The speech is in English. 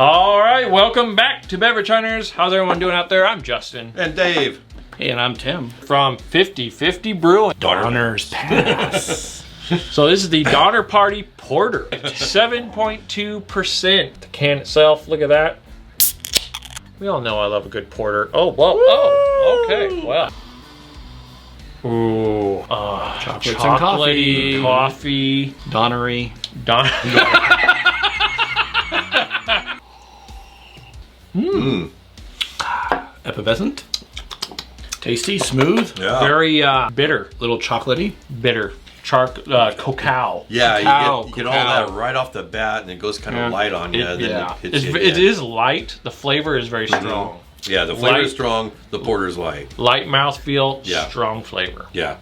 All right, welcome back to Beverage Hunters. How's everyone doing out there? I'm Justin. And Dave. Hey, and I'm Tim. From 50/50 Brewing. Donner's Pass. So this is the Donner Party Porter. 7.2%. The can itself, look at that. We all know I love a good porter. Oh, whoa, oh, okay, well. Ooh, Chocolates and coffee. Coffee. Donnery. Effervescent. Tasty, smooth. Yeah. Very bitter. Little chocolatey. Bitter. Cacao. Yeah, Cacao, you get all that right off the bat, and it goes kind of light on you. It is light. The flavor is very strong. Yeah, the flavor is strong. The porter's light. Light mouthfeel, Yeah. strong flavor. Yeah.